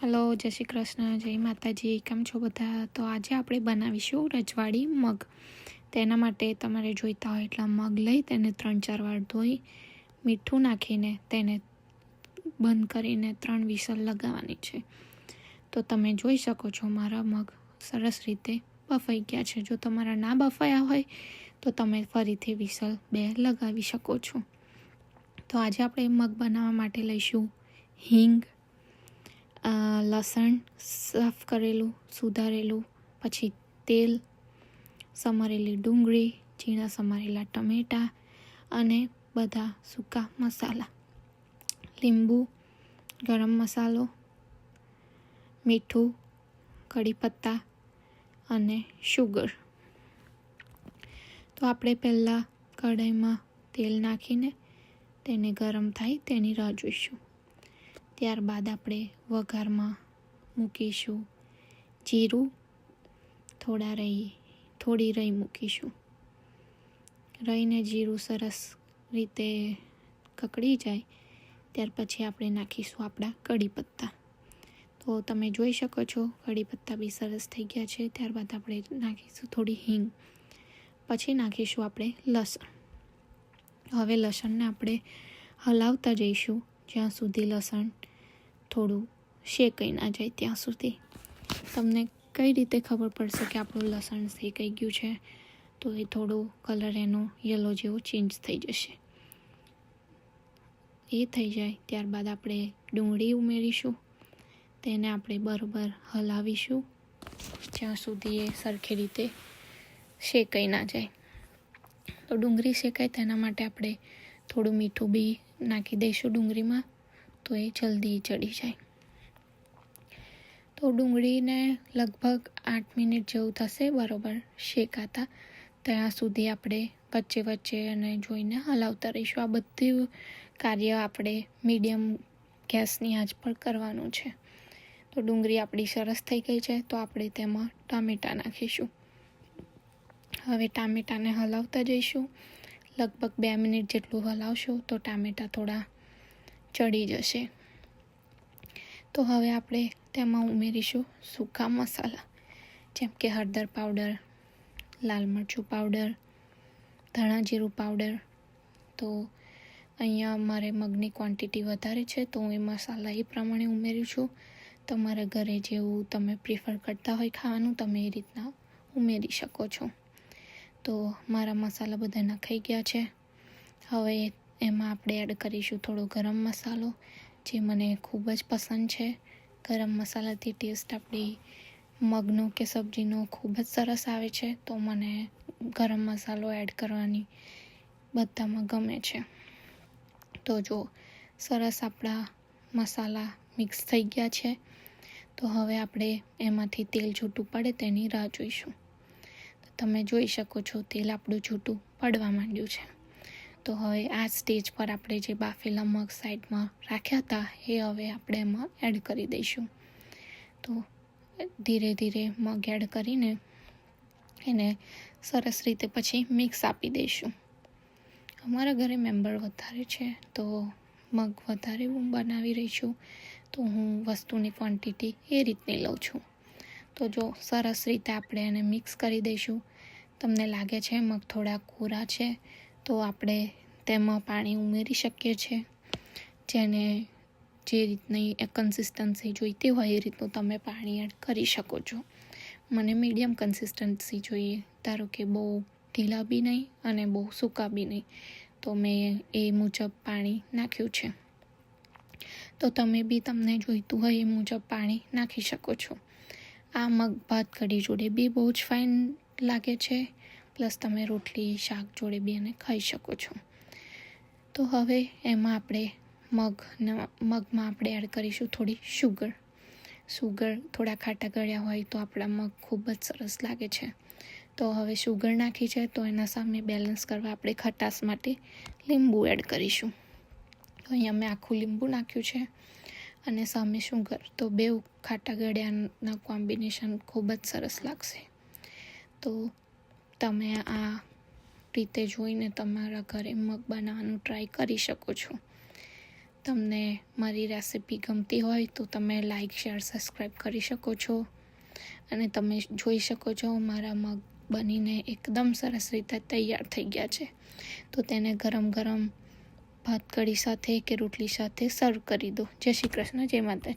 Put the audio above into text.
Hello, જય શ્રી કૃષ્ણ, જય માતાજી. કેમ છો બધા? તો આજે આપણે બનાવીશું રજવાડી મગ. તેના માટે તમારે જોઈતા હોય એટલા મગ લઈ તેને 3-4 વાર ધોઈ મીઠું નાખીને તેને બંધ કરીને 3 વિસલ લગાવવાની છે. તો તમે જોઈ શકો છો મારા મગ સરસ રીતે બફાઈ ગયા છે. જો તમારા ના બફાયા હોય તો તમે ફરીથી વિસલ 2 લગાવી શકો છો. તો આજે આપણે મગ બનાવવા માટે લઈશું હિંગ, લસણ સાફ કરેલું સુધારેલું, પછી તેલ, સમારેલી ડુંગળી, ઝીણા સમારેલા ટમેટાં અને બધા સૂકા મસાલા, લીંબુ, ગરમ મસાલો, મીઠું, કઢી પત્તા અને શુગર. તો આપણે પહેલાં કઢાઈમાં તેલ નાખીને તેને ગરમ થાય તેની રાહ જોઈશું. ત્યારબાદ આપણે વઘારમાં મૂકીશું જીરું, થોડી રઈ મૂકીશું. રઈને જીરું સરસ રીતે કકડી જાય ત્યાર પછી આપણે નાખીશું આપણા કઢી પત્તા. તો તમે જોઈ શકો છો કઢી પત્તા બી સરસ થઈ ગયા છે. ત્યારબાદ આપણે નાખીશું થોડી હિંગ, પછી નાખીશું આપણે લસણ. હવે લસણને આપણે હલાવતા જઈશું જ્યાં સુધી લસણ થોડું શેકાઈ ના જાય ત્યાં સુધી. તમને કઈ રીતે ખબર પડશે કે આપણું લસણ શેકાઈ ગયું છે? તો એ થોડું કલર એનો યલો જેવો ચેન્જ થઈ જશે. એ થઈ જાય ત્યારબાદ આપણે ડુંગળી ઉમેરીશું. તેને આપણે બરોબર હલાવીશું જ્યાં સુધી એ સરખી રીતે શેકાઈ ના જાય. તો ડુંગળી શેકાય તેના માટે આપણે થોડું મીઠું બી નાખી દઈશું ડુંગળીમાં, તો એ જલ્દી ચડી જાય. તો ડુંગળીને લગભગ 8 મિનિટ જેવું થશે બરોબર શેકાતા. ત્યાં સુધી આપણે વચ્ચે અને જોઈને હલાવતા રહીશું. આ બધું કાર્ય આપણે મીડિયમ ગેસની આંચ પર કરવાનું છે. તો ડુંગળી આપણી સરસ થઈ ગઈ છે. તો આપણે તેમાં ટામેટાં નાખીશું. હવે ટામેટાને હલાવતા જઈશું. લગભગ 2 મિનિટ જેટલું હલાવશો તો ટામેટાં થોડા ચડી જશે. તો હવે આપણે તેમાં ઉમેરીશું સૂકા મસાલા, જેમ કે હળદર પાવડર, લાલ મરચું પાવડર, ધાણા જીરું પાવડર. તો અહીંયા મારે મગની ક્વોન્ટિટી વધારે છે તો હું એ મસાલા એ પ્રમાણે ઉમેરું છું. તમારા ઘરે જેવું તમે પ્રિફર કરતા હોય ખાવાનું તમે એ રીતના ઉમેરી શકો છો. તો મારા મસાલા બધા નખાઈ ગયા છે. હવે એમાં આપણે એડ કરીશું થોડો ગરમ મસાલો, જે મને ખૂબ જ પસંદ છે. ગરમ મસાલાથી ટેસ્ટ આપણી મગનો કે સબ્જીનો ખૂબ જ સરસ આવે છે. તો મને ગરમ મસાલો એડ કરવાની બધામાં ગમે છે. તો જો સરસ આપણા મસાલા મિક્સ થઈ ગયા છે. તો હવે આપણે એમાંથી તેલ છૂટું પડે તેની રાહ જોઈશું. તો તમે જોઈ શકો છો તેલ આપણું છૂટું પડવા માંડ્યું છે. તો હવે આ સ્ટેજ પર આપણે જે બાફેલા મગ સાઈડમાં રાખ્યા હતા એ હવે આપણે એમાં એડ કરી દઈશું. તો ધીરે ધીરે મગ એડ કરીને એને સરસ રીતે પછી મિક્સ આપી દઈશું. અમારા ઘરે મેમ્બર વધારે છે તો મગ વધારે હું બનાવી રહી છું, તો હું વસ્તુની ક્વોન્ટિટી એ રીતની લઉં છું. તો જો સરસ રીતે આપણે એને મિક્સ કરી દઈશું. તમને લાગે છે મગ થોડા કોરા છે તો આપણે તેમાં પાણી ઉમેરી શકીએ છીએ. જે રીતની કન્સિસ્ટન્સી જોઈતી હોય એ રીતનું તમે પાણી એડ કરી શકો છો. મને મીડિયમ કન્સિસ્ટન્સી જોઈએ, ધારો કે બહુ ઢીલા બી નહીં અને બહુ સૂકા બી નહીં. તો મેં એ મુજબ પાણી નાખ્યું છે. તો તમે બી તમને જોઈતું હોય એ મુજબ પાણી નાખી શકો છો. આ મગ ભાત કઢી જોડે બી બહુ જ ફાઇન લાગે છે. પ્લસ તમે રોટલી શાક જોડે બી એને ખાઈ શકો છો. તો હવે એમાં આપણે મગમાં આપણે એડ કરીશું થોડી શુગર. થોડા ખાટા ગળ્યા હોય તો આપણા મગ ખૂબ જ સરસ લાગે છે. તો હવે શુગર નાખી છે તો એના સામે બેલેન્સ કરવા આપણે ખટાશ માટે લીંબુ એડ કરીશું. તો અહીંયા મેં આખું લીંબુ નાખ્યું છે અને સામે શુગર. તો બેઉ ખાટા ગળ્યાના કોમ્બિનેશન ખૂબ જ સરસ લાગશે. તો તમે આ રીતે જોઈને તમારા ઘરે મગ બનાવવાનું ટ્રાય કરી શકો છો. તમને મારી રેસિપી ગમતી હોય તો તમે લાઈક શેર સબસ્ક્રાઈબ કરી શકો છો. અને તમે જોઈ શકો છો મારા મગ બનીને એકદમ સરસ રીતે તૈયાર થઈ ગયા છે. તો તેને ગરમ ગરમ ભાત કઢી સાથે કે રોટલી સાથે સર્વ કરી દો. જય શ્રી કૃષ્ણ, જય માતા.